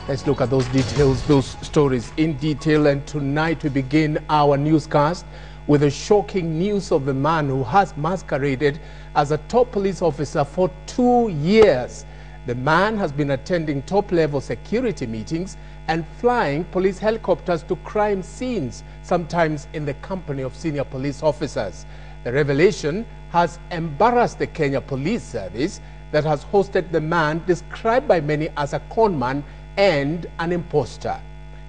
Let's look at those details, those stories in detail. And tonight we begin our newscast with the shocking news of the man who has masqueraded as a top police officer for 2 years. The man has been attending top-level security meetings and flying police helicopters to crime scenes, sometimes in the company of senior police officers. The revelation has embarrassed the Kenya Police Service that has hosted the man described by many as a conman and an imposter.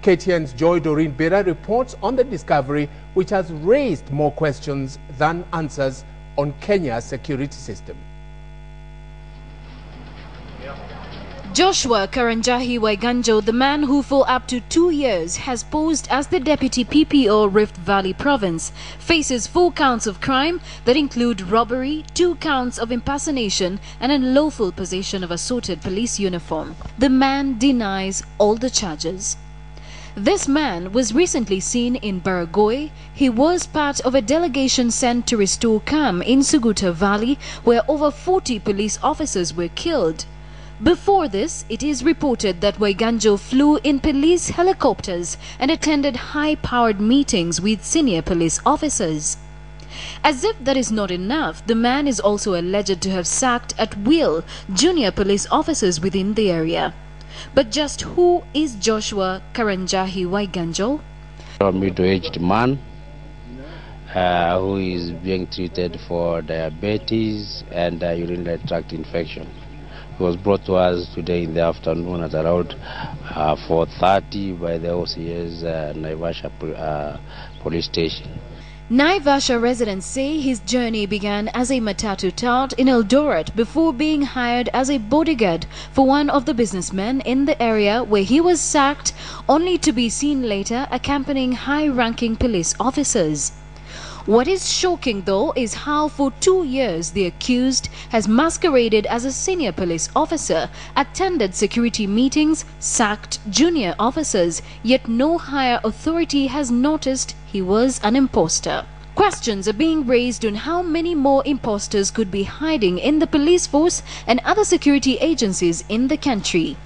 KTN's Joy Doreen Bera reports on the discovery, which has raised more questions than answers on Kenya's security system. Joshua Karanjahi Waiganjo, the man who for up to 2 years has posed as the deputy PPO Rift Valley Province, faces 4 counts of crime that include robbery, 2 counts of impersonation and unlawful possession of assorted police uniform. The man denies all the charges. This man was recently seen in Baragoi. He was part of a delegation sent to restore calm in Suguta Valley, where over 40 police officers were killed. Before this, it is reported that Waiganjo flew in police helicopters and attended high-powered meetings with senior police officers. As if that is not enough, the man is also alleged to have sacked at will junior police officers within the area. But just who is Joshua Karanjahi Waiganjo? A middle-aged man who is being treated for diabetes and urinary tract infection. He was brought to us today in the afternoon at around 4:30 by the OCS Naivasha police station. Naivasha residents say his journey began as a matatu tout in Eldoret before being hired as a bodyguard for one of the businessmen in the area, where he was sacked, only to be seen later accompanying high-ranking police officers. What is shocking, though, is how for 2 years the accused has masqueraded as a senior police officer, attended security meetings, sacked junior officers, yet no higher authority has noticed he was an imposter. Questions are being raised on how many more imposters could be hiding in the police force and other security agencies in the country.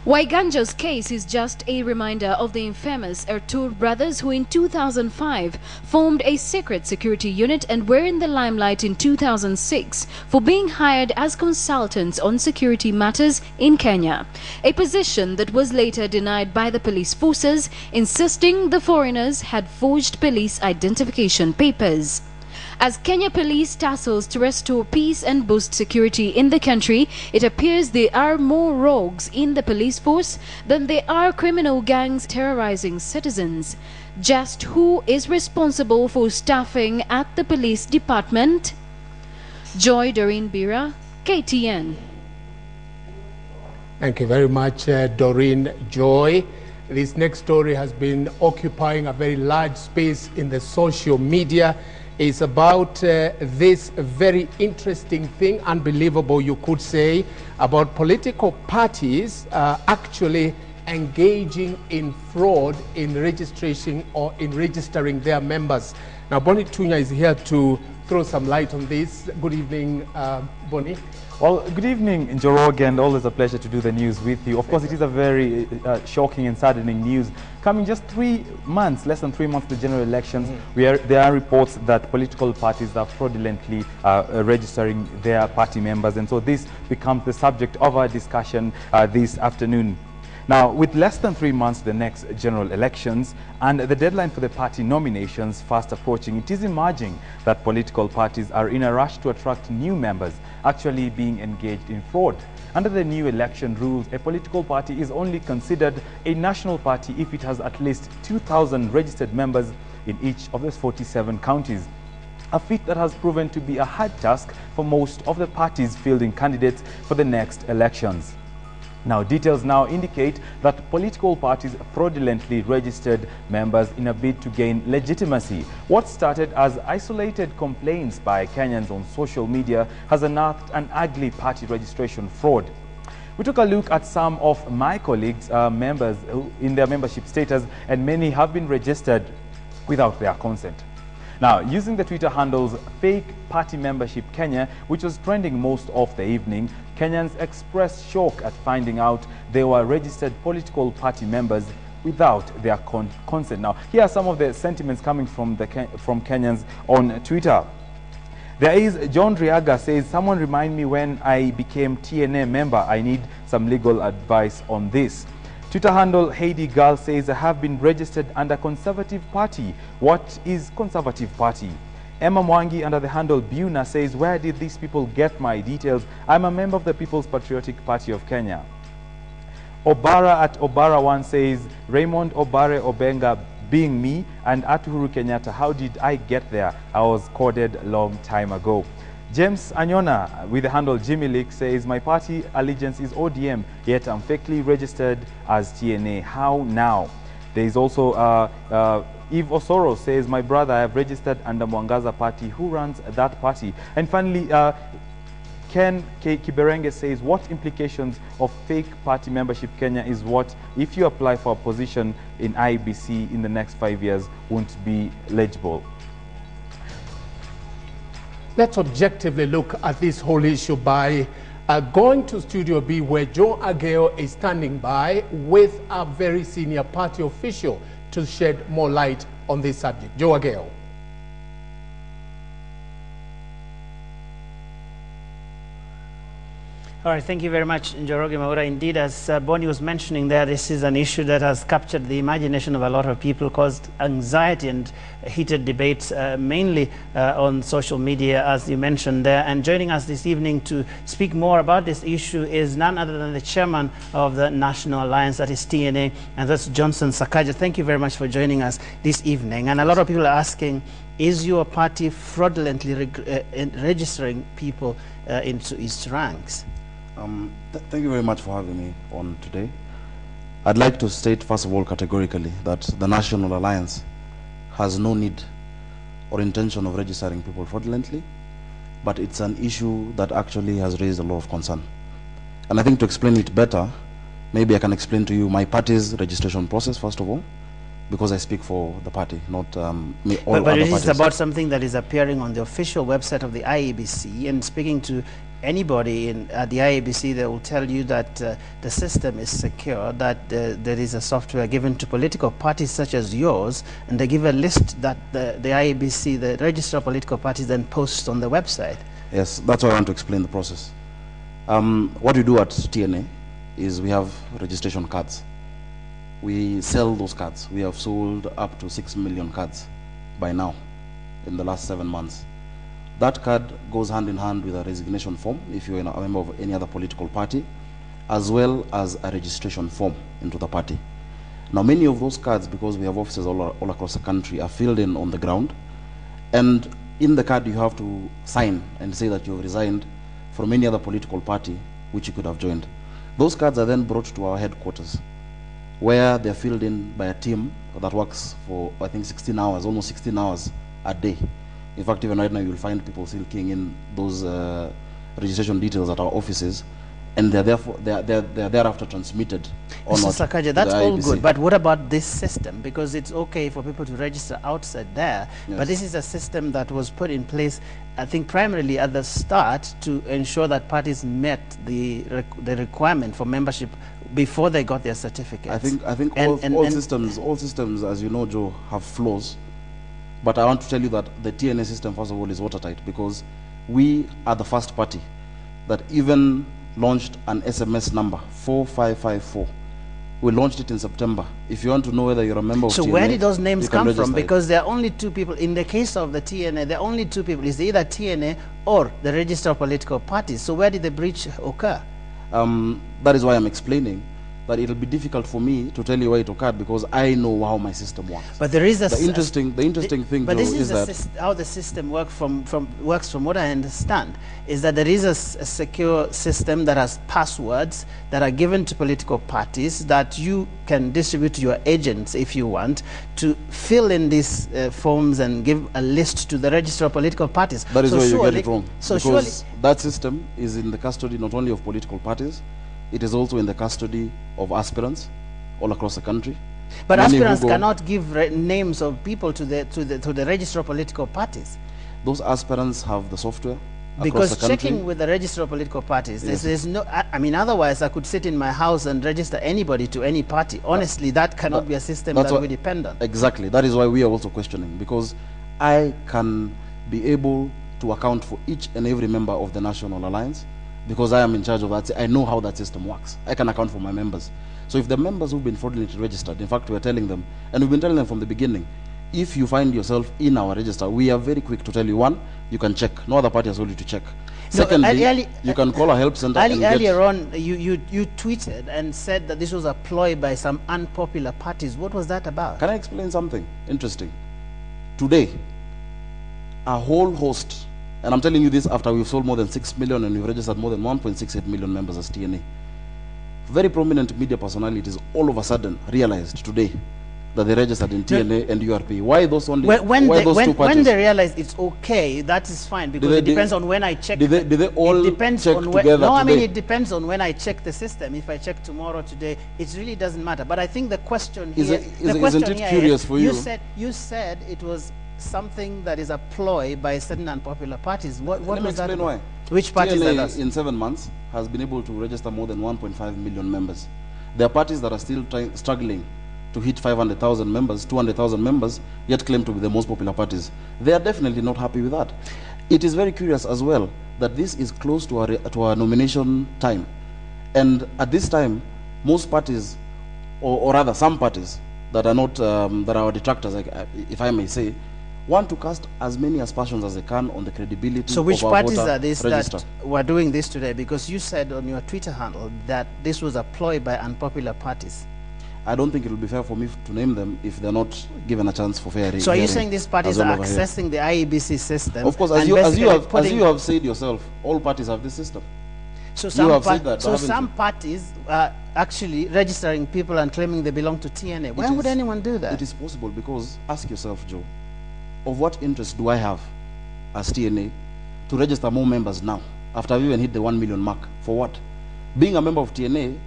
Waiganjo's case is just a reminder of the infamous Ertur brothers, who in 2005 formed a secret security unit and were in the limelight in 2006 for being hired as consultants on security matters in Kenya, a position that was later denied by the police forces, insisting the foreigners had forged police identification papers. As Kenya Police tussles to restore peace and boost security in the country, it appears there are more rogues in the police force than there are criminal gangs terrorizing citizens. Just who is responsible for staffing at the police department? Joy Doreen Bera, KTN. Thank you very much, Doreen Joy. This next story has been occupying a very large space in the social media. It's about this very interesting thing, unbelievable you could say, about political parties actually engaging in fraud in registration or in registering their members. Now, Bonnie Tunya is here to throw some light on this. Good evening, Bonnie. Well, good evening, Njoroge, and always a pleasure to do the news with you. Of course, it is a very shocking and saddening news. Coming just 3 months, less than 3 months to the general elections, there are reports that political parties are fraudulently registering their party members. And so this becomes the subject of our discussion this afternoon. Now, with less than 3 months to the next general elections and the deadline for the party nominations fast approaching, it is emerging that political parties are in a rush to attract new members, actually being engaged in fraud. Under the new election rules, a political party is only considered a national party if it has at least 2,000 registered members in each of the 47 counties. A feat that has proven to be a hard task for most of the parties fielding candidates for the next elections. Now, details now indicate that political parties fraudulently registered members in a bid to gain legitimacy. What started as isolated complaints by Kenyans on social media has unearthed an ugly party registration fraud. We took a look at some of my colleagues' members in their membership status, and many have been registered without their consent. Now, using the Twitter handles Fake Party Membership Kenya, which was trending most of the evening, Kenyans expressed shock at finding out they were registered political party members without their consent. Now, here are some of the sentiments coming from Kenyans on Twitter. There is John Riaga says, someone remind me when I became TNA member. I need some legal advice on this. Twitter handle Heidi Girl says, I have been registered under Conservative Party. What is Conservative Party? Emma Mwangi under the handle Buna says, where did these people get my details? I'm a member of the People's Patriotic Party of Kenya. Obara at Obara1 says, Raymond Obare Obenga being me, and at Uhuru Kenyatta, how did I get there? I was coded a long time ago. James Anyona with the handle Jimmy Lick says, my party allegiance is ODM, yet I'm fakely registered as TNA. How now? There is also Eve Osoro says, my brother, I have registered under Mwangaza Party. Who runs that party? And finally, Ken K. Kiberenge says, what implications of fake party membership Kenya is what if you apply for a position in IEBC in the next 5 years won't be legible? Let's objectively look at this whole issue by going to Studio B, where Joe Ageo is standing by with a very senior party official to shed more light on this subject. Joe Ageo. All right, thank you very much, Njoroge Mwaura. Indeed, as Bonnie was mentioning there, this is an issue that has captured the imagination of a lot of people, caused anxiety and heated debates, mainly on social media, as you mentioned there. And joining us this evening to speak more about this issue is none other than the chairman of the National Alliance, that is TNA, and that's Johnson Sakaja. Thank you very much for joining us this evening. And a lot of people are asking, is your party fraudulently registering people into its ranks? Thank you very much for having me on today. I'd like to state, first of all, categorically that the National Alliance has no need or intention of registering people fraudulently, but it's an issue that actually has raised a lot of concern. And I think to explain it better, maybe I can explain to you my party's registration process, first of all, because I speak for the party, not me, all but other it parties. is about something that is appearing on the official website of the IEBC, and speaking to anybody at the IEBC, they will tell you that the system is secure, that there is a software given to political parties such as yours, and they give a list that the IEBC, the Register of Political Parties, then posts on the website. Yes, that's why I want to explain the process. What we do at TNA is we have registration cards. We sell those cards. We have sold up to 6 million cards by now in the last 7 months. That card goes hand in hand with a resignation form if you're a member of any other political party, as well as a registration form into the party. Now, many of those cards, because we have offices all across the country, are filled in on the ground, and in the card you have to sign and say that you've resigned from any other political party which you could have joined. Those cards are then brought to our headquarters, where they're filled in by a team that works for, I think, 16 hours, almost 16 hours a day. In fact, even right now, you'll find people still keying in those registration details at our offices, and they're thereafter transmitted on Mr. Sakaja, that's all good, but what about this system? Because it's okay for people to register outside there, yes, but this is a system that was put in place, I think, primarily at the start to ensure that parties met the requirement for membership before they got their certificates. I think all systems, as you know, Joe, have flaws. But I want to tell you that the TNA system, first of all, is watertight, because we are the first party that even launched an SMS number, 4554. We launched it in September. If you want to know whether you're a member of TNA, where did those names come from? Because it. there are only two people. In the case of the TNA, there are only two people. It's either TNA or the Register of Political Parties. So where did the breach occur? That is why I'm explaining that it'll be difficult for me to tell you why it occurred, because I know how my system works. But there is the interesting thing, but Joe, this is that how the system works from what I understand, is that there is a secure system that has passwords that are given to political parties that you can distribute to your agents if you want to fill in these forms and give a list to the Register of Political Parties. That is where you get it wrong. So because that system is in the custody not only of political parties, it is also in the custody of aspirants all across the country. But Many who aspirants go- cannot give names of people to the register of political parties. Those aspirants have the software across Because the country. checking with the register of political parties, Yes. there's no, I mean, otherwise I could sit in my house and register anybody to any party. Honestly, that cannot be a system That's that what- we depend on. Exactly. That is why we are also questioning, because I can be able to account for each and every member of the National Alliance, because I am in charge of that. I know how that system works. I can account for my members. So if the members who've been fraudulently registered, in fact, we're telling them, and we've been telling them from the beginning, if you find yourself in our register, we are very quick to tell you, one, you can check. No other party has told you to check. Secondly, you can call a help center and earlier on, you tweeted and said that this was a ploy by some unpopular parties. What was that about? Can I explain something interesting? Today, a whole host, and I'm telling you this after we've sold more than 6 million and we've registered more than 1.68 million members as TNA. Very prominent media personalities all of a sudden realized today that they registered in TNA and URP. Why those only? When why those two when parties? they realize it's okay, that is fine, because it depends on when I check. Did they all it depends check on when, together no, I mean today? it depends on when I check the system. If I check tomorrow, today, it really doesn't matter. But I think the question Is here, it- the is- question isn't it here curious is, for you? You said it was something that is a ploy by certain unpopular parties. What Let me was that explain about? why. Which parties are TNA those? in 7 months has been able to register more than 1.5 million members. There are parties that are still struggling to hit 500,000 members, 200,000 members, yet claim to be the most popular parties. They are definitely not happy with that. It is very curious as well that this is close to our nomination time. And at this time, most parties, or rather some parties that are not, that are detractors, if I may say, want to cast as many aspersions as they can on the credibility So which of our parties voter are these register. that were doing this today? Because you said on your Twitter handle that this was a ploy by unpopular parties. I don't think it will be fair for me to name them if they're not given a chance for fair So are you hearing saying these parties as well are over here. accessing the IEBC system? Of course, and as you basically have said yourself, all parties have this system. So you have said that, so haven't some you? parties are actually registering people and claiming they belong to TNA. Why would anyone do that? It is possible because, ask yourself, Joe, of what interest do I have as TNA to register more members now, after I've even hit the 1 million mark? For what? Being a member of TNA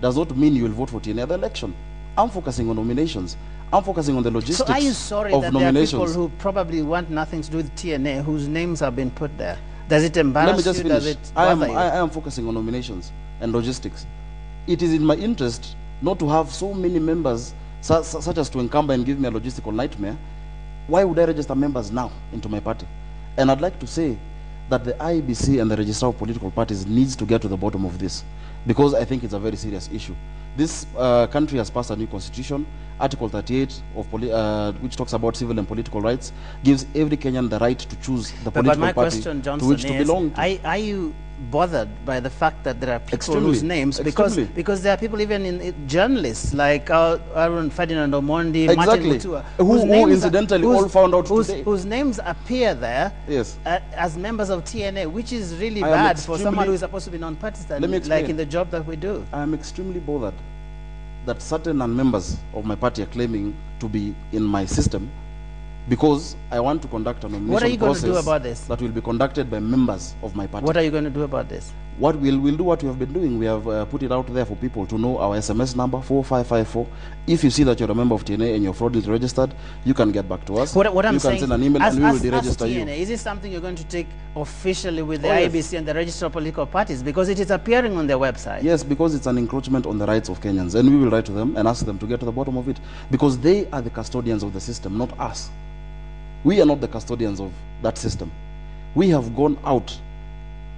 does not mean you will vote for TNA at the election. I'm focusing on nominations. I'm focusing on the logistics So are you sorry of that there are people nominations. who probably want nothing to do with TNA whose names have been put there? Does it Let embarrass me just you? finish. Does it I bother you? am focusing on nominations and logistics. It is in my interest not to have so many members such as to encumber and give me a logistical nightmare. Why would I register members now into my party? And I'd like to say that the IEBC and the Registrar of Political Parties needs to get to the bottom of this, because I think it's a very serious issue. This country has passed a new constitution. Article 38, which talks about civil and political rights, gives every Kenyan the right to choose the But political my party question, to Johnson, which to is, belong to. are you bothered by the fact that there are people Extremely. whose names, Extremely. because there are people even in journalists like Aaron Ferdinand Omondi, Exactly. Martin Mutua, Who whose names incidentally whose- all found out whose, today. whose names appear there Yes. as members of TNA, which is really I am bad for someone extremely- who is supposed to be non-partisan, Let me like explain. in the job that we do. I am extremely bothered that certain members of my party are claiming to be in my system, because I want to conduct a nomination What are you going to do process about this? that will be conducted by members of my party. What are you going to do about this? What we'll do what we have been doing. We have put it out there for people to know our SMS number 4554. If you see that you're a member of TNA and you're fraudulently registered, you can get back to us. What I'm you saying, can send an email as, and we will as deregister you. TNA, is this something you're going to take officially with the Oh, yes. IEBC and the Register of Political Parties, because it is appearing on their website? Yes, because it's an encroachment on the rights of Kenyans, and we will write to them and ask them to get to the bottom of it, because they are the custodians of the system, not us. We are not the custodians of that system. We have gone out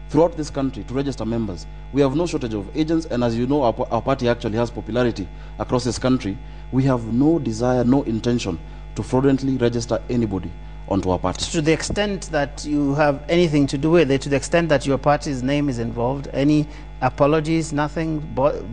throughout this country to register members. We have no shortage of agents, and as you know, our party actually has popularity across this country. We have no desire, no intention to fraudulently register anybody onto our party. To the extent that you have anything to do with it, to the extent that your party's name is involved, any apologies, nothing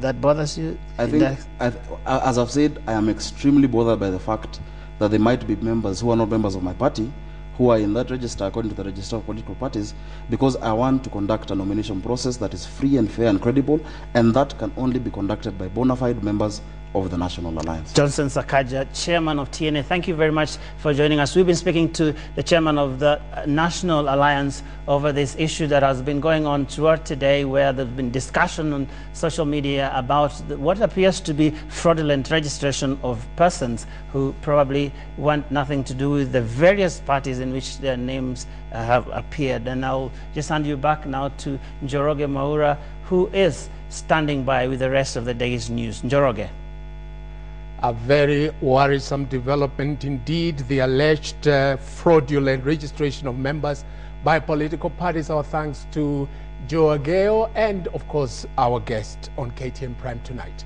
that bothers you? I think, as I've said, I am extremely bothered by the fact that there might be members who are not members of my party who are in that register according to the Register of Political Parties, because I want to conduct a nomination process that is free and fair and credible, and that can only be conducted by bona fide members of the National Alliance. Johnson Sakaja, Chairman of TNA, thank you very much for joining us. We've been speaking to the Chairman of the National Alliance over this issue that has been going on throughout today, where there's been discussion on social media about what appears to be fraudulent registration of persons who probably want nothing to do with the various parties in which their names have appeared. And I'll just hand you back now to Njoroge Mwaura, who is standing by with the rest of the day's news. Njoroge. A very worrisome development indeed, the alleged fraudulent registration of members by political parties. Our thanks to Joe Ageo and, of course, our guest on KTN Prime tonight.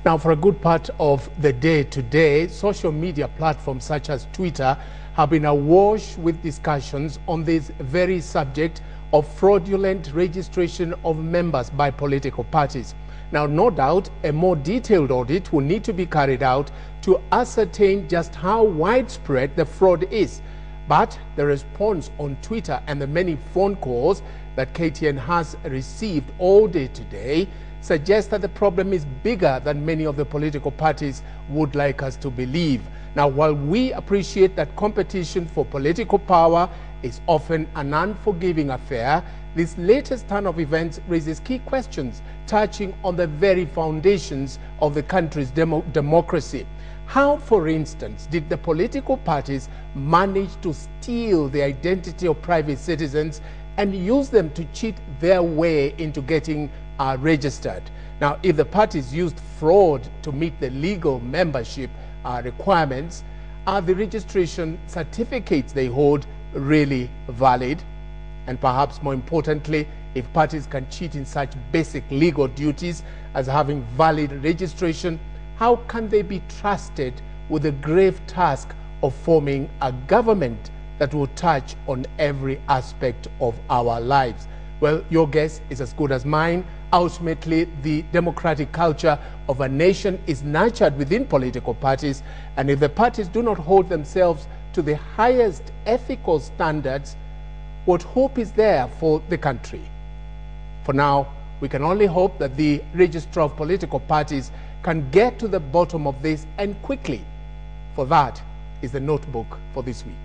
Now, for a good part of the day today, social media platforms such as Twitter have been awash with discussions on this very subject of fraudulent registration of members by political parties. Now, no doubt, a more detailed audit will need to be carried out to ascertain just how widespread the fraud is. But the response on Twitter and the many phone calls that KTN has received all day today suggests that the problem is bigger than many of the political parties would like us to believe. Now, while we appreciate that competition for political power is often an unforgiving affair, this latest turn of events raises key questions touching on the very foundations of the country's democracy. How, for instance, did the political parties manage to steal the identity of private citizens and use them to cheat their way into getting registered? Now, if the parties used fraud to meet the legal membership requirements, are the registration certificates they hold really valid? And perhaps more importantly, if parties can cheat in such basic legal duties as having valid registration, how can they be trusted with the grave task of forming a government that will touch on every aspect of our lives? Well, your guess is as good as mine. Ultimately, the democratic culture of a nation is nurtured within political parties, and if the parties do not hold themselves to the highest ethical standards, what hope is there for the country? For now, we can only hope that the registrar of political parties can get to the bottom of this, and quickly. For that is the notebook for this week.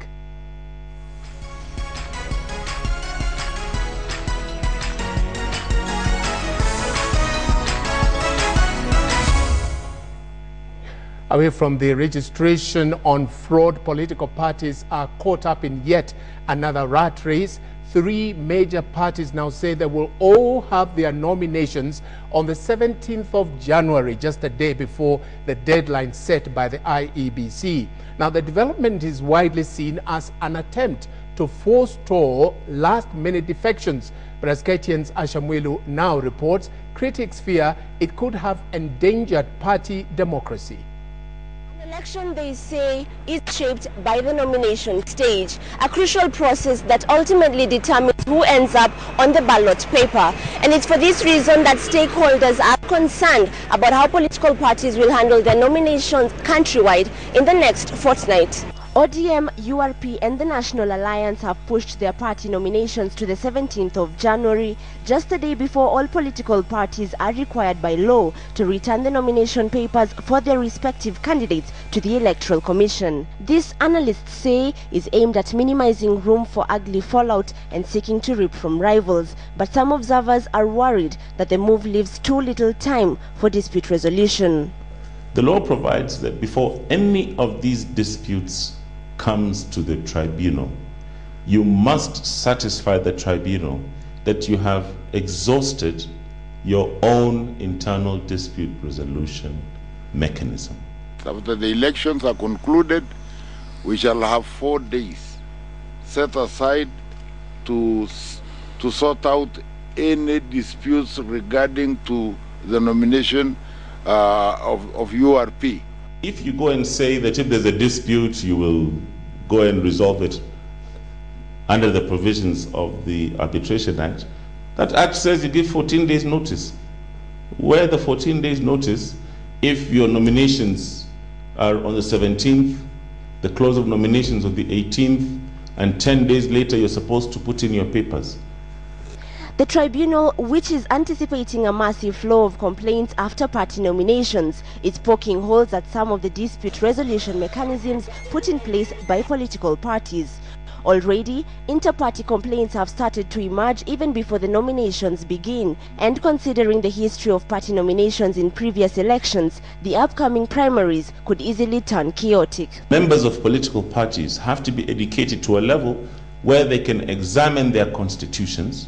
Away from the registration on fraud, political parties are caught up in yet another rat race. Three major parties now say they will all have their nominations on the 17th of January, just a day before the deadline set by the IEBC. Now, the development is widely seen as an attempt to forestall last-minute defections. But as KTN's Ashamwilu now reports, critics fear it could have endangered party democracy. Election, they say, is shaped by the nomination stage, a crucial process that ultimately determines who ends up on the ballot paper. And it's for this reason that stakeholders are concerned about how political parties will handle their nominations countrywide in the next fortnight. ODM, URP and the National Alliance have pushed their party nominations to the 17th of January, just a day before all political parties are required by law to return the nomination papers for their respective candidates to the Electoral Commission. This, analysts say, is aimed at minimizing room for ugly fallout and seeking to reap from rivals. But some observers are worried that the move leaves too little time for dispute resolution. The law provides that before any of these disputes comes to the tribunal, you must satisfy the tribunal that you have exhausted your own internal dispute resolution mechanism. After the elections are concluded, we shall have 4 days set aside to sort out any disputes regarding to the nomination of URP. If you go and say that if there's a dispute, you will go and resolve it under the provisions of the Arbitration Act, that Act says you give 14 days notice. Where the 14 days notice, if your nominations are on the 17th the close of nominations on the 18th, and 10 days later you're supposed to put in your papers. The tribunal, which is anticipating a massive flow of complaints after party nominations, is poking holes at some of the dispute resolution mechanisms put in place by political parties. Already, inter-party complaints have started to emerge even before the nominations begin, and considering the history of party nominations in previous elections, the upcoming primaries could easily turn chaotic. Members of political parties have to be educated to a level where they can examine their constitutions,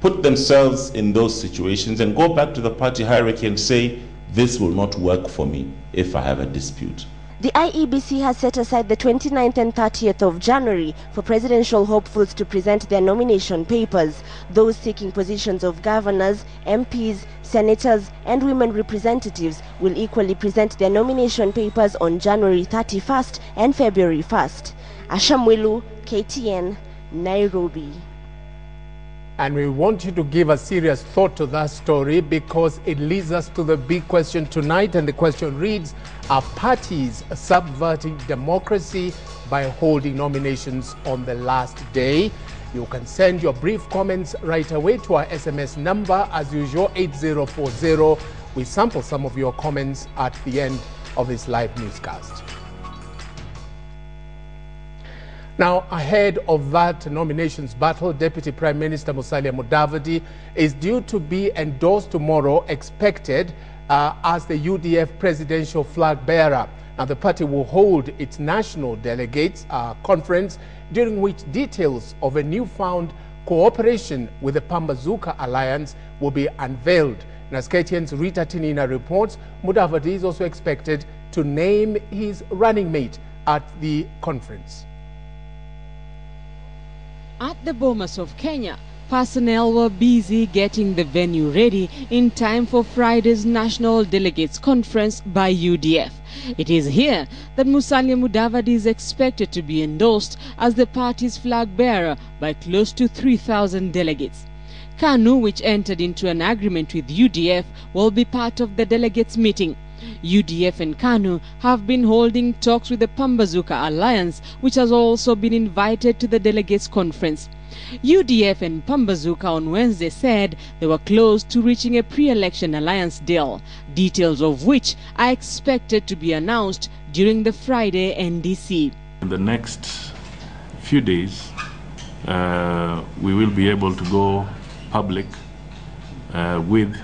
put themselves in those situations, and go back to the party hierarchy and say, this will not work for me if I have a dispute. The IEBC has set aside the 29th and 30th of January for presidential hopefuls to present their nomination papers. Those seeking positions of governors, MPs, senators, and women representatives will equally present their nomination papers on January 31st and February 1st. Ashamwilu, KTN, Nairobi. And we want you to give a serious thought to that story because it leads us to the big question tonight. And the question reads, are parties subverting democracy by holding nominations on the last day? You can send your brief comments right away to our SMS number, as usual, 8040. We sample some of your comments at the end of this live newscast. Now, ahead of that nominations battle, Deputy Prime Minister Musalia Mudavadi is due to be endorsed tomorrow, expected as the UDF presidential flag bearer. Now, the party will hold its national delegates conference, during which details of a newfound cooperation with the Pambazuka Alliance will be unveiled. And as KTN's Rita Tinina reports, Mudavadi is also expected to name his running mate at the conference. At the Bomas of Kenya, personnel were busy getting the venue ready in time for Friday's National Delegates Conference by UDF. It is here that Musalia Mudavadi is expected to be endorsed as the party's flag bearer by close to 3,000 delegates. KANU, which entered into an agreement with UDF, will be part of the delegates meeting. UDF and KANU have been holding talks with the Pambazuka Alliance, which has also been invited to the delegates conference. UDF and Pambazuka on Wednesday said they were close to reaching a pre-election alliance deal, details of which are expected to be announced during the Friday NDC. In the next few days, we will be able to go public with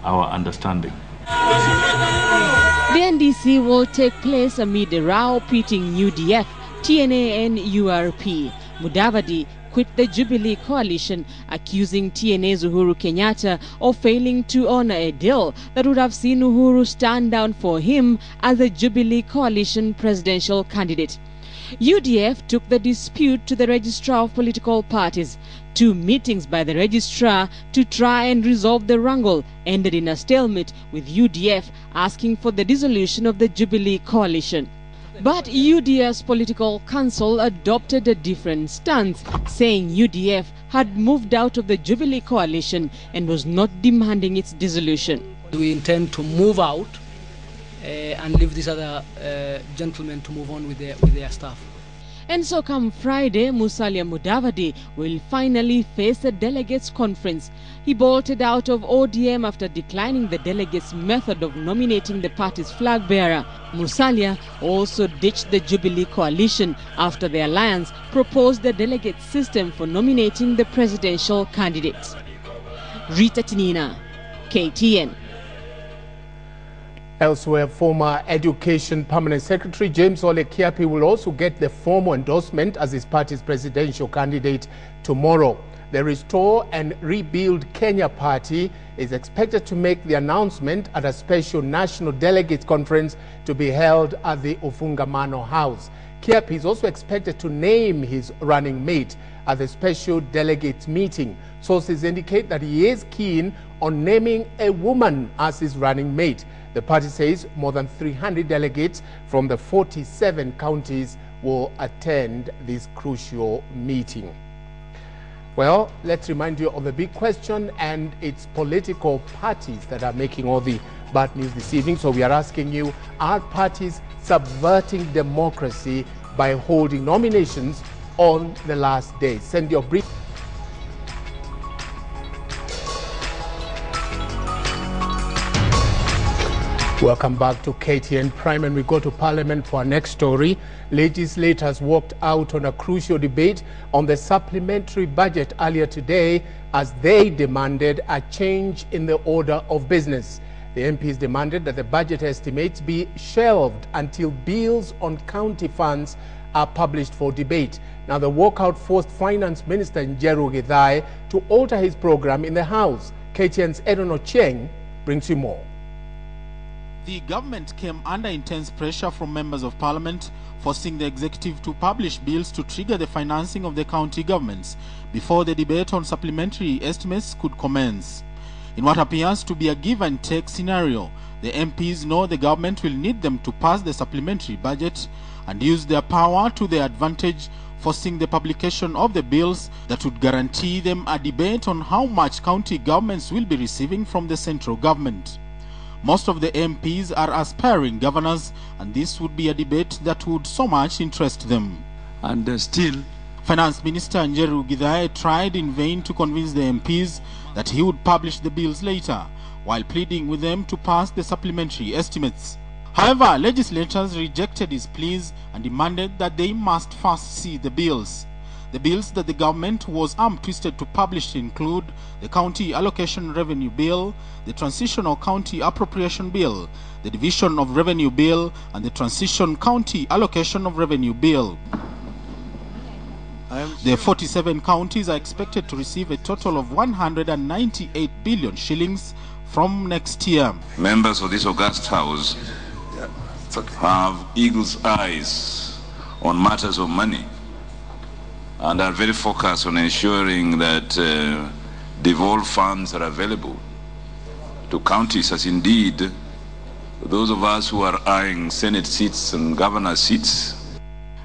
our understanding. The NDC will take place amid a row pitting UDF, TNA and URP. Mudavadi quit the Jubilee coalition, accusing TNA's Uhuru Kenyatta of failing to honor a deal that would have seen Uhuru stand down for him as the Jubilee coalition presidential candidate. UDF took the dispute to the Registrar of Political Parties. 2 meetings by the registrar to try and resolve the wrangle ended in a stalemate, with UDF asking for the dissolution of the Jubilee coalition. But UDF's political council adopted a different stance, saying UDF had moved out of the Jubilee coalition and was not demanding its dissolution. We intend to move out and leave these other gentlemen to move on with their stuff. And so come Friday, Musalia Mudavadi will finally face a delegates conference. He bolted out of ODM after declining the delegates' method of nominating the party's flag bearer. Musalia also ditched the Jubilee coalition after the alliance proposed the delegate system for nominating the presidential candidates. Rita Tinina, KTN. Elsewhere, former Education Permanent Secretary James Ole Kiapi will also get the formal endorsement as his party's presidential candidate tomorrow. The Restore and Rebuild Kenya party is expected to make the announcement at a special national delegates conference to be held at the Ufungamano House. Kiapi is also expected to name his running mate at the special delegates meeting. Sources indicate that he is keen on naming a woman as his running mate. The party says more than 300 delegates from the 47 counties will attend this crucial meeting. Well, let's remind you of the big question, and it's political parties that are making all the bad news this evening. So we are asking you, are parties subverting democracy by holding nominations on the last day? Send your brief. Welcome back to KTN Prime, and we go to Parliament for our next story. Legislators walked out on a crucial debate on the supplementary budget earlier today as they demanded a change in the order of business. The MPs demanded that the budget estimates be shelved until bills on county funds are published for debate. Now, the walkout forced Finance Minister Njoroge Mwaura to alter his program in the House. KTN's Edon Ochieng brings you more. The government came under intense pressure from members of parliament, forcing the executive to publish bills to trigger the financing of the county governments before the debate on supplementary estimates could commence. In what appears to be a give-and-take scenario, the MPs know the government will need them to pass the supplementary budget and use their power to their advantage, forcing the publication of the bills that would guarantee them a debate on how much county governments will be receiving from the central government. Most of the MPs are aspiring governors, and this would be a debate that would so much interest them. And still, Finance Minister Njoroge Mwaura tried in vain to convince the MPs that he would publish the bills later, while pleading with them to pass the supplementary estimates. However, legislators rejected his pleas and demanded that they must first see the bills. The bills that the government was arm-twisted to publish include the County Allocation Revenue Bill, the Transitional County Appropriation Bill, the Division of Revenue Bill, and the Transition County Allocation of Revenue Bill. The 47 counties are expected to receive a total of 198 billion shillings from next year. members of this august house have eagle's eyes on matters of money and are very focused on ensuring that devolved funds are available to counties, as indeed those of us who are eyeing Senate seats and governor seats.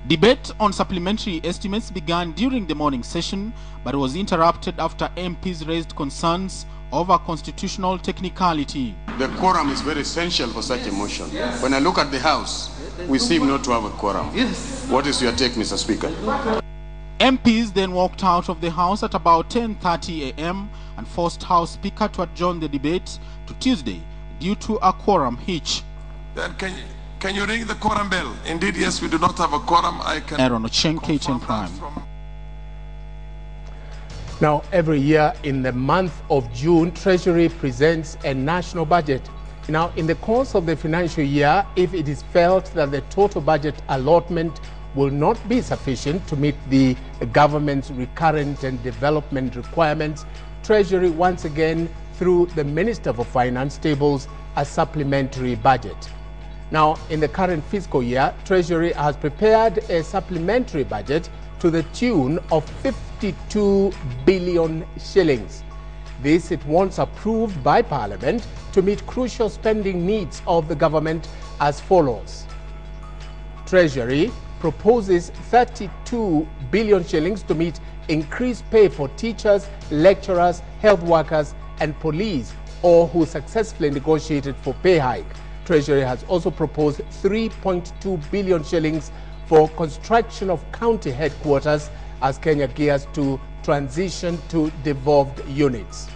Debate on supplementary estimates began during the morning session, but was interrupted after MPs raised concerns over constitutional technicality. The quorum is very essential for such a motion. When I look at the House, we seem not to have a quorum. What is your take, Mr. Speaker? MPs then walked out of the House at about 10:30 a.m. and forced House Speaker to adjourn the debate to Tuesday due to a quorum hitch. Then can you ring the quorum bell? Indeed, yes, we do not have a quorum. I can. Edon Ochieng, KTN Prime. Now, every year in the month of June, Treasury presents a national budget. Now, in the course of the financial year, if it is felt that the total budget allotment will not be sufficient to meet the government's recurrent and development requirements, Treasury once again, through the Minister for Finance, tables a supplementary budget. Now, in the current fiscal year, Treasury has prepared a supplementary budget to the tune of 52 billion shillings. This it wants approved by Parliament to meet crucial spending needs of the government as follows. Treasury proposes 32 billion shillings to meet increased pay for teachers, lecturers, health workers and police, or who successfully negotiated for pay hike. Treasury has also proposed 3.2 billion shillings for construction of county headquarters as Kenya gears to transition to devolved units.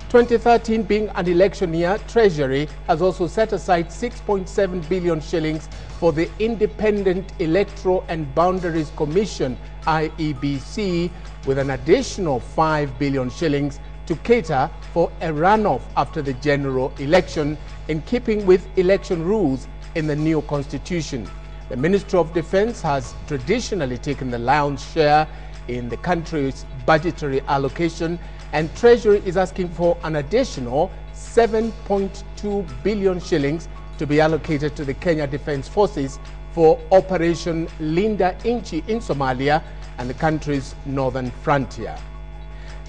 2013 being an election year, Treasury has also set aside 6.7 billion shillings for the Independent Electoral and Boundaries Commission, IEBC, with an additional 5 billion shillings to cater for a runoff after the general election, in keeping with election rules in the new constitution. The Ministry of Defense has traditionally taken the lion's share in the country's budgetary allocation, and Treasury is asking for an additional 7.2 billion shillings to be allocated to the Kenya Defence Forces for Operation Linda Inchi in Somalia and the country's northern frontier.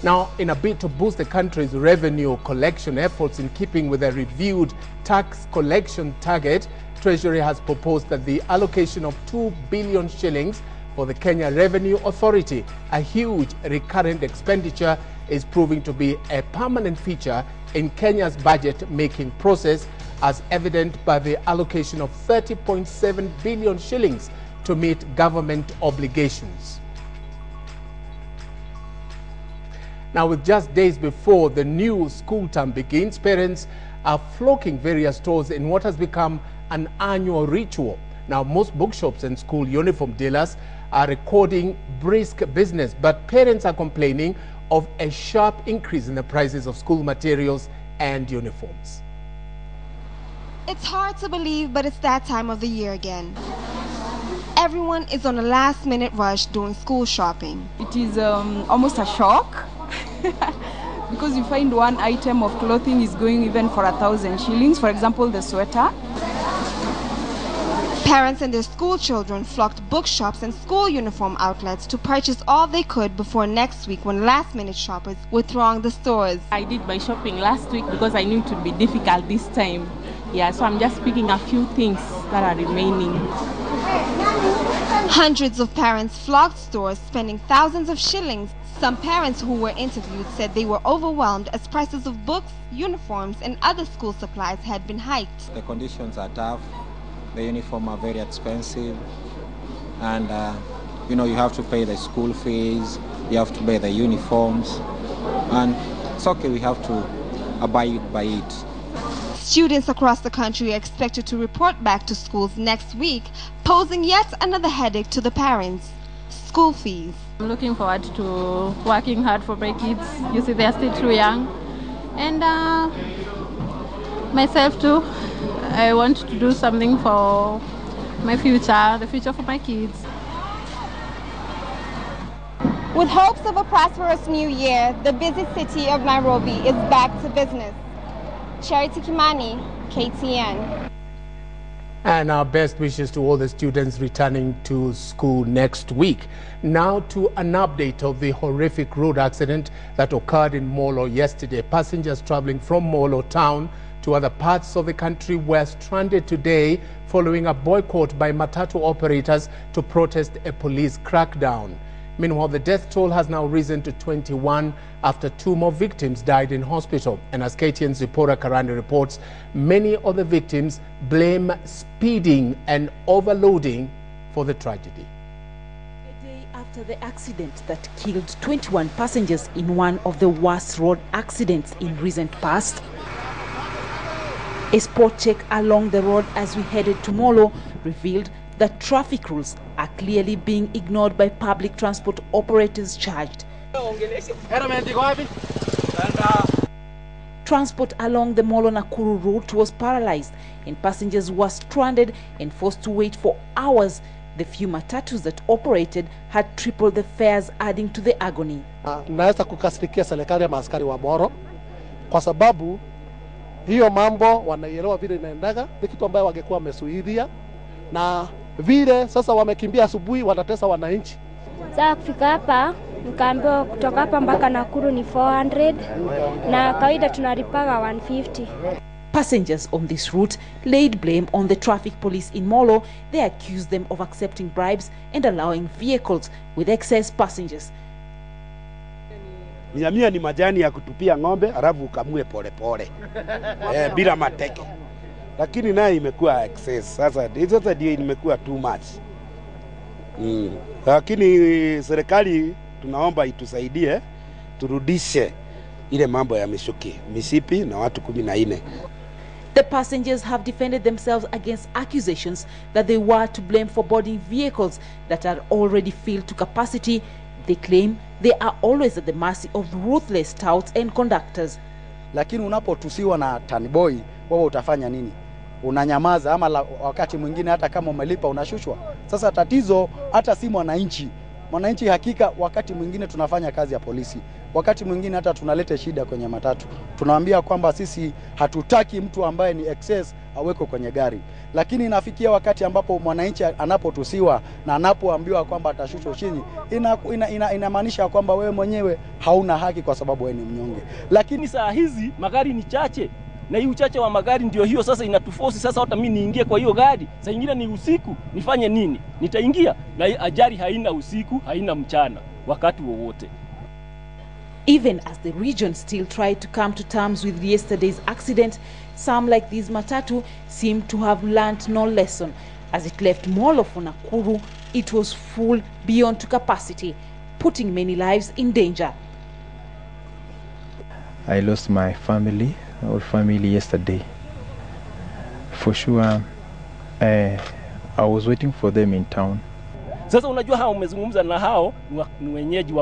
Now, in a bid to boost the country's revenue collection efforts in keeping with a reviewed tax collection target, Treasury has proposed that the allocation of 2 billion shillings for the Kenya Revenue Authority, a huge recurrent expenditure, is proving to be a permanent feature in Kenya's budget-making process, as evident by the allocation of 30.7 billion shillings to meet government obligations. Now, with just days before the new school term begins, parents are flocking various stores in what has become an annual ritual. Now, most bookshops and school uniform dealers are recording brisk business, but parents are complaining of a sharp increase in the prices of school materials and uniforms. It's hard to believe, but it's that time of the year again. Everyone is on a last-minute rush doing school shopping. It is almost a shock because you find one item of clothing is going even for 1,000 shillings, for example, the sweater. Parents and their school children flocked bookshops and school uniform outlets to purchase all they could before next week, when last-minute shoppers would throng the stores. I did my shopping last week because I knew it would be difficult this time. Yeah, so I'm just picking a few things that are remaining. Hundreds of parents flocked stores, spending thousands of shillings. Some parents who were interviewed said they were overwhelmed as prices of books, uniforms, and other school supplies had been hiked. The conditions are tough. The uniform are very expensive, and you have to pay the school fees, you have to pay the uniforms, and it's okay, we have to abide by it. Students across the country are expected to report back to schools next week, posing yet another headache to the parents: school fees. I'm looking forward to working hard for my kids. You see, they're still too young, and myself too. I want to do something for my future, the future for my kids. With hopes of a prosperous new year, the busy city of Nairobi is back to business. Charity Kimani, KTN. And our best wishes to all the students returning to school next week. Now to an update of the horrific road accident that occurred in Molo yesterday. Passengers traveling from Molo town to other parts of the country were stranded today following a boycott by matatu operators to protest a police crackdown. Meanwhile, the death toll has now risen to 21 after 2 more victims died in hospital. And as KTN's reporter Karandi reports, many of the victims blame speeding and overloading for the tragedy. A day after the accident that killed 21 passengers in one of the worst road accidents in recent past, a spot check along the road as we headed to Molo revealed that traffic rules are clearly being ignored by public transport operators charged. Transport along the Molo-Nakuru route was paralyzed and passengers were stranded and forced to wait for hours. The few matatus that operated had tripled the fares, adding to the agony. Naweza kukasirikia serikali ya maaskari wa Moro kwa sababu hiyo mambo wanaielewa vile inaendaga, ni kitu ambayo wangekuwa wamesuhidia, na vile sasa wamekimbia asubuhi wanatesa wananchi. Sasa kufika hapa nikaambiwa kutoka hapa mpaka Nakuru ni 400 na kawaida tunalipaga 150. Passengers on this route laid blame on the traffic police in Molo. They accused them of accepting bribes and allowing vehicles with excess passengers. Mia ni majani ya kutupia ng'ombe alafu ukamue pole pole bila mateke, lakini naye imekuwa excess. Sasa ndio imekuwa too much. Lakini serikali tunaomba itusaidie turudishe ile mambo ya misipi na watu 14. The passengers have defended themselves against accusations that they were to blame for boarding vehicles that are already filled to capacity. They claim they are always at the mercy of ruthless touts and conductors. Lakini unapotusiwa na tanboy, wewe utafanya nini? Unanyamaza, ama wakati mwingine hata kama umelipa unashushwa. Sasa tatizo hata si mwananchi. Mwananchi hakika wakati mwingine tunafanya kazi ya polisi. Wakati mwingine hata tunaleta shida kwenye matatu. Tunawaambia kwamba sisi hatutaki mtu ambaye ni excess aweko kwenye gari. Lakini inafikia wakati ambapo mwananchi anapotusiwa na anapoambiwa kwamba atashushwa chini, inamaanisha kwamba wewe mwenyewe hauna haki kwa sababu wewe ni mnyonge. Lakini saa hizi magari ni chache. Na hii uchache wa magari ndio hiyo sasa inatuforce sasa hata mimi niingie kwa hiyo gari. Saa nyingine ni usiku, nifanye nini? Nitaingia. Na ajali haina usiku, haina mchana, wakati wowote. Even as the region still tried to come to terms with yesterday's accident, some like these matatu seem to have learnt no lesson. As it left Molo for Nakuru, it was full beyond capacity, putting many lives in danger. I lost my family, our family yesterday. For sure, I was waiting for them in town. Sasa unajua hao umezungumza na hao ni wenyeji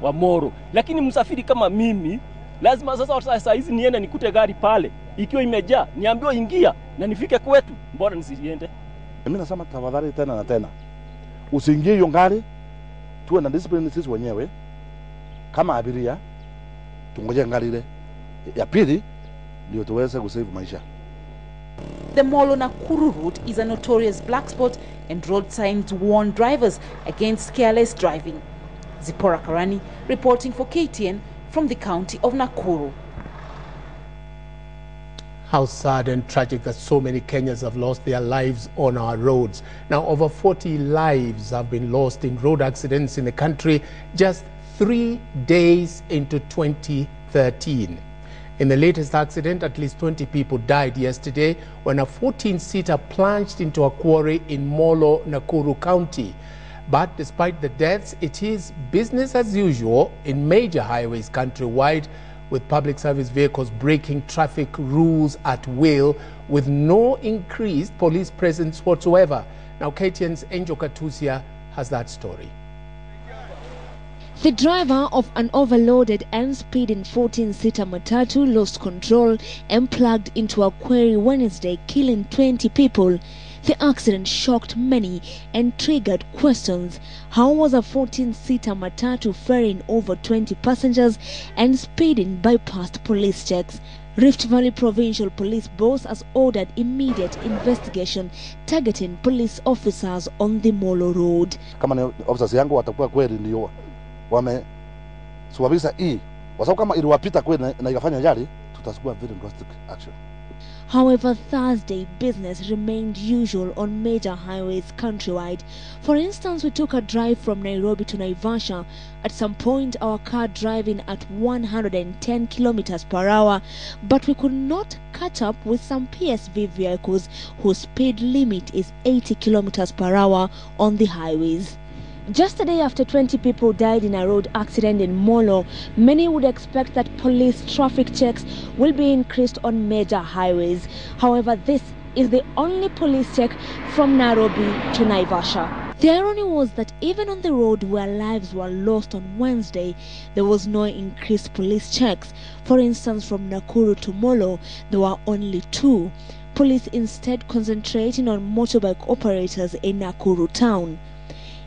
wa Moro. Lakini msafiri kama mimi, lazima sasa saa hizi niende nikute gari pale. Ikiwa imejaa, niambiwe ingia na nifike kwetu. Mbona nisiende? Mimi nasema tafadhali tena na tena. Usiingie hiyo gari, tuwe na discipline sisi wenyewe. Kama abiria, tungoje gari ile ya pili ndio tuweze kusave maisha. The Molo-Nakuru route is a notorious black spot, and road signs warn drivers against careless driving. Zipporah Karani reporting for KTN from the county of Nakuru. How sad and tragic that so many Kenyans have lost their lives on our roads. Now, over 40 lives have been lost in road accidents in the country just 3 days into 2013. In the latest accident, at least 20 people died yesterday when a 14-seater plunged into a quarry in Molo, Nakuru County. But despite the deaths, it is business as usual in major highways countrywide, with public service vehicles breaking traffic rules at will with no increased police presence whatsoever. Now, KTN's Njoroge Mwaura has that story. The driver of an overloaded and speeding 14-seater matatu lost control and plugged into a quarry Wednesday, killing 20 people. The accident shocked many and triggered questions. How was a 14-seater matatu ferrying over 20 passengers and speeding bypassed police checks? Rift Valley Provincial Police Boss has ordered immediate investigation targeting police officers on the Molo Road. Kama ni officers yangu watakuwa kweli ndio wamesababisha hii, kwa sababu kama iliwapita kweli na ikafanya ajali, tutachukua very drastic action. However, Thursday business remained usual on major highways countrywide. For instance, we took a drive from Nairobi to Naivasha. At some point, our car driving at 110 kilometers per hour, but we could not catch up with some PSV vehicles whose speed limit is 80 kilometers per hour on the highways. Just a day after 20 people died in a road accident in Molo, many would expect that police traffic checks will be increased on major highways. However, this is the only police check from Nairobi to Naivasha. The irony was that even on the road where lives were lost on Wednesday, there was no increased police checks. For instance, from Nakuru to Molo, there were only 2. Police instead concentrating on motorbike operators in Nakuru town.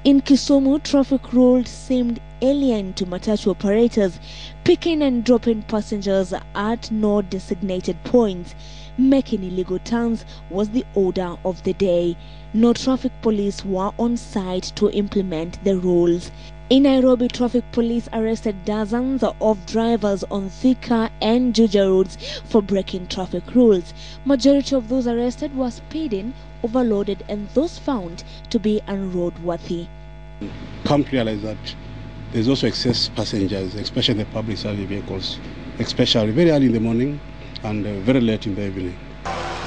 In Kisumu, traffic rules seemed alien to matatu operators, picking and dropping passengers at no designated points. Making illegal turns was the order of the day. No traffic police were on site to implement the rules. In Nairobi, traffic police arrested dozens of drivers on Thika and Juja roads for breaking traffic rules. Majority of those arrested were speeding, overloaded, and those found to be unroadworthy. Come to realize that there's also excess passengers, especially the public service vehicles, especially very early in the morning and very late in the evening.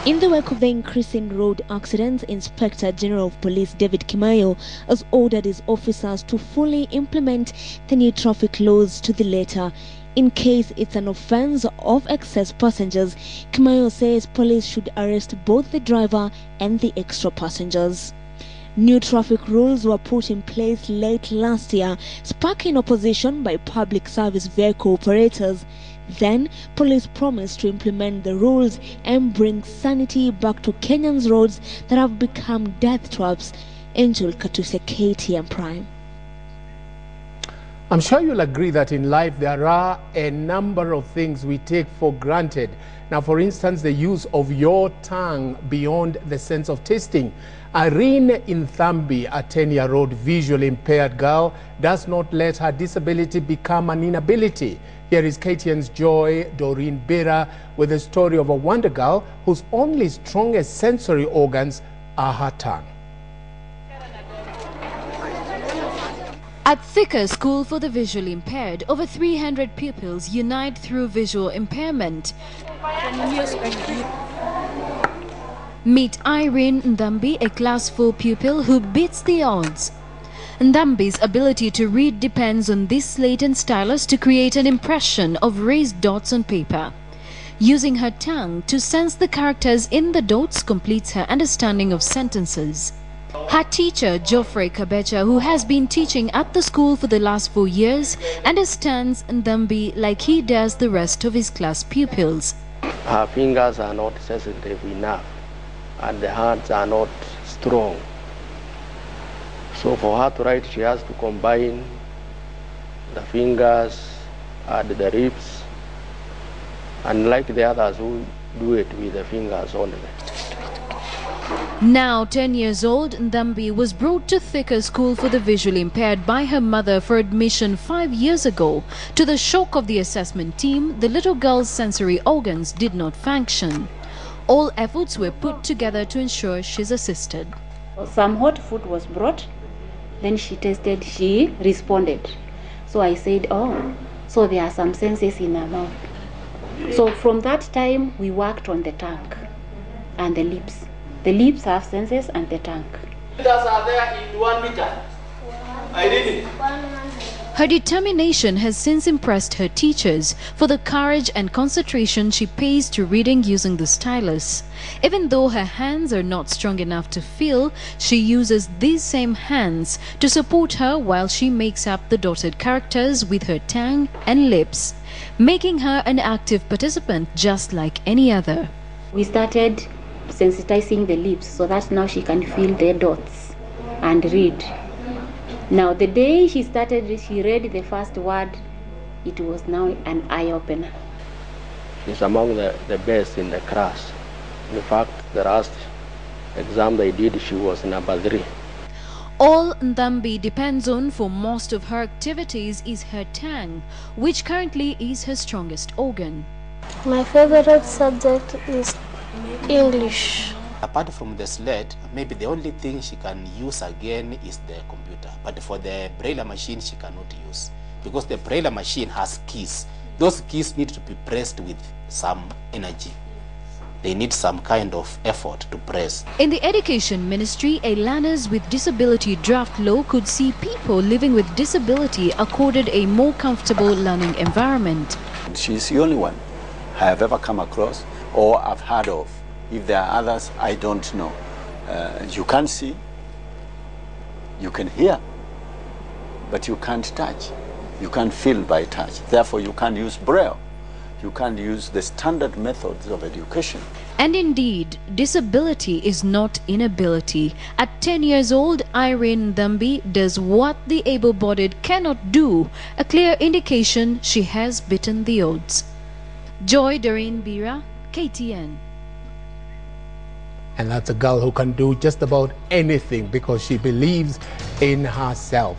In the wake of the increasing road accidents, Inspector General of Police David Kimayo has ordered his officers to fully implement the new traffic laws to the letter. In case it's an offense of excess passengers, Kimayo says police should arrest both the driver and the extra passengers. New traffic rules were put in place late last year, sparking opposition by public service vehicle operators. Then, police promised to implement the rules and bring sanity back to Kenyan's roads that have become death traps. Njoroge Mwaura, KTN Prime. I'm sure you'll agree that in life there are a number of things we take for granted. Now, for instance, the use of your tongue beyond the sense of tasting. Irene Inthambi, a 10-year-old visually impaired girl, does not let her disability become an inability. Here is KTN's Joy Doreen Bera with the story of a wonder girl whose only strongest sensory organs are her tongue. At Thika School for the Visually Impaired, over 300 pupils unite through visual impairment. Meet Irene Ndambi, a class 4 pupil who beats the odds. Ndambi's ability to read depends on this slate and stylus to create an impression of raised dots on paper. Using her tongue to sense the characters in the dots completes her understanding of sentences. Her teacher, Geoffrey Kabecha, who has been teaching at the school for the last 4 years, understands Ndambi like he does the rest of his class pupils. Her fingers are not sensitive enough and the hands are not strong. So for her to write, she has to combine the fingers and the lips, unlike the others who do it with the fingers only. Now 10 years old, Ndambi was brought to Thika School for the Visually Impaired by her mother for admission 5 years ago. To the shock of the assessment team, the little girl's sensory organs did not function. All efforts were put together to ensure she's assisted. Some hot food was brought, then she tasted, she responded. So I said, oh, so there are some senses in her mouth. So from that time, we worked on the tongue and the lips. The lips have senses and the tongue. Are there in 1 meter? I did it. Her determination has since impressed her teachers for the courage and concentration she pays to reading using the stylus. Even though her hands are not strong enough to feel, she uses these same hands to support her while she makes up the dotted characters with her tongue and lips, making her an active participant just like any other. We started sensitizing the lips so that now she can feel the dots and read. Now the day she started, she read the first word, it was now an eye-opener. She's among the best in the class. In fact, the last exam they did, she was number 3. All Ndambi depends on for most of her activities is her tongue, which currently is her strongest organ. My favorite subject is English. Apart from the slate, maybe the only thing she can use again is the computer. But for the braille machine, she cannot use, because the braille machine has keys. Those keys need to be pressed with some energy. They need some kind of effort to press. In the Education Ministry, a Learners with Disability draft law could see people living with disability accorded a more comfortable learning environment. She's the only one I have ever come across or I've heard of. If there are others, I don't know. You can see, you can hear, but you can't touch. You can't feel by touch. Therefore, you can't use braille. You can't use the standard methods of education. And indeed, disability is not inability. At 10 years old, Irene Ndambi does what the able-bodied cannot do, a clear indication she has beaten the odds. Joy Doreen Bira, KTN. And that's a girl who can do just about anything because she believes in herself.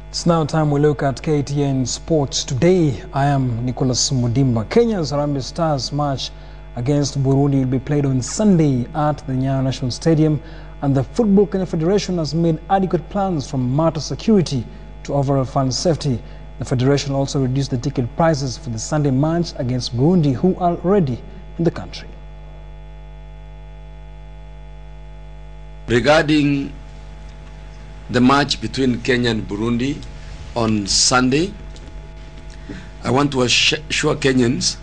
It's now time we look at KTN Sports. Today, I am Nicholas Mudimba. Kenya's Harambee Stars match against Burundi will be played on Sunday at the Nyayo National Stadium, and the Football Kenya Federation has made adequate plans from matter security to overall fan safety. The Federation also reduced the ticket prices for the Sunday match against Burundi, who are already in the country. Regarding the match between Kenya and Burundi on Sunday, I want to assure Kenyans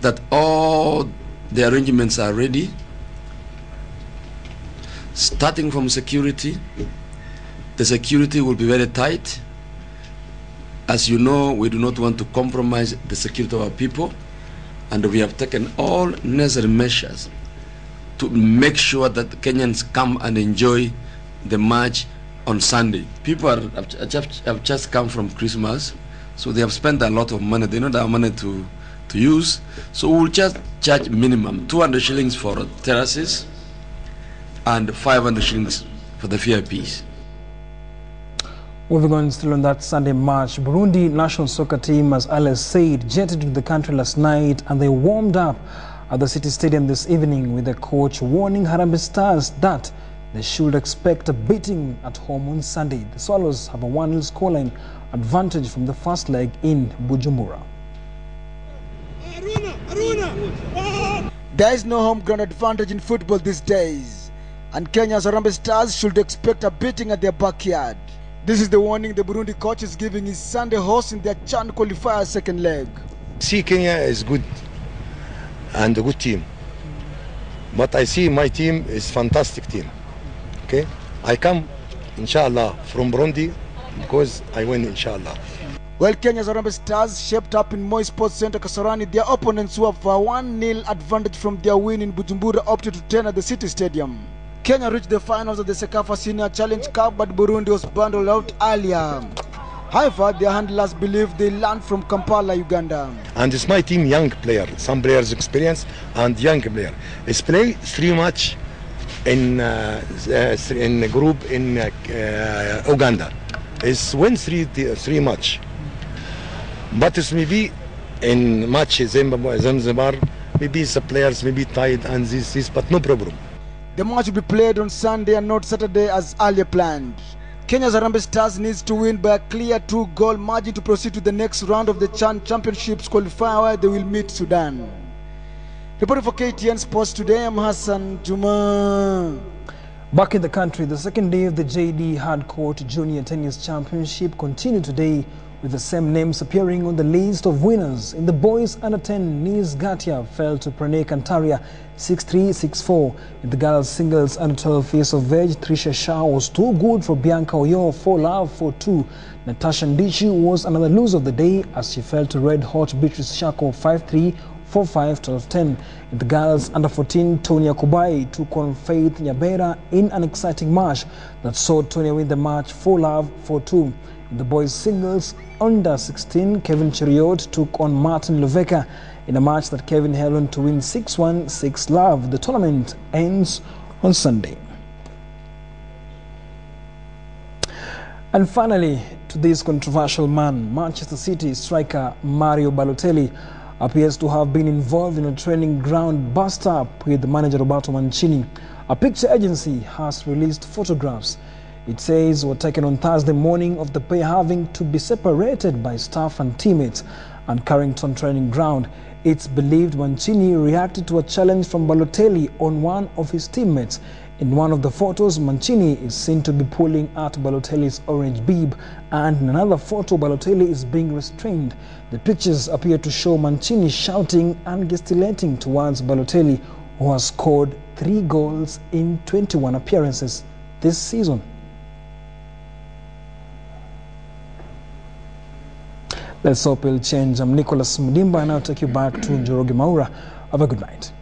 that all the arrangements are ready, starting from security. The security will be very tight. As you know, we do not want to compromise the security of our people, and we have taken all necessary measures to make sure that Kenyans come and enjoy the match on Sunday. People have just come from Christmas, so they have spent a lot of money. They don't have money to use, so we'll just charge minimum 200 shillings for terraces and 500 shillings for the VIPs. Moving on, still on that Sunday match, Burundi national soccer team, as Alice said, jetted to the country last night, and they warmed up at the City Stadium this evening, with the coach warning Harambee Stars that they should expect a beating at home on Sunday. The Swallows have a 1-0 scoreline advantage from the first leg in Bujumbura. There is no home ground advantage in football these days, and Kenya's Harambee Stars should expect a beating at their backyard. This is the warning the Burundi coach is giving his Sunday host in their CHAN qualifier second leg. See, Kenya is good and a good team, but I see my team is fantastic team. Okay, I come, inshallah, from Burundi because I win, inshallah. Well, Kenya's Harambee Stars shaped up in Moi Sports Center Kasarani, their opponents who have a 1-0 advantage from their win in Bujumbura up to 10 at the City Stadium. Kenya reached the finals of the Sekafa Senior Challenge Cup, but Burundi was bundled out earlier. However, their handlers believe they learned from Kampala, Uganda. And it's my team, young player, some players experience and young player. It's play 3 match in a group in Uganda. It's win 3 match. But it's maybe in match Zanzibar, maybe the players maybe tied and this, but no problem. The match will be played on Sunday and not Saturday as earlier planned. Kenya's Harambee Stars needs to win by a clear 2-goal margin to proceed to the next round of the CHAN Championships qualifier, where they will meet Sudan. Reporting for KTN Sports today, I'm Hassan Juma. Back in the country, the second day of the JD Hardcourt Junior Tennis Championship continued today with the same names appearing on the list of winners. In the boys under-10, Nis Gatia fell to Pranay Kantaria 6-3, 6-4. In the girls singles under-12 face of veg, Trisha Shah was too good for Bianca Oyo 4-love, 4-2. Natasha Ndichi was another loser of the day as she fell to red-hot Beatrice Shako 5-3, 4-5, 12-10. In the girls under-14, Tonya Kubai took on Faith Nyabera in an exciting match that saw Tonya win the match 4-love, 4-2. In the boys singles under-16, Kevin Cheriot took on Martin Loveka in a match that Kevin held on to win 6-1, 6-love. The tournament ends on Sunday. And finally, to this controversial man, Manchester City striker Mario Balotelli appears to have been involved in a training ground bust-up with manager Roberto Mancini. A picture agency has released photographs. It says were taken on Thursday morning of the pair having to be separated by staff and teammates at Carrington training ground. It's believed Mancini reacted to a challenge from Balotelli on one of his teammates. In one of the photos, Mancini is seen to be pulling at Balotelli's orange bib, and in another photo, Balotelli is being restrained. The pictures appear to show Mancini shouting and gesticulating towards Balotelli, who has scored 3 goals in 21 appearances this season. Let's hope it'll change. I'm Nicholas Mudimba, and I'll take you back to Njoroge Mwaura. Have a good night.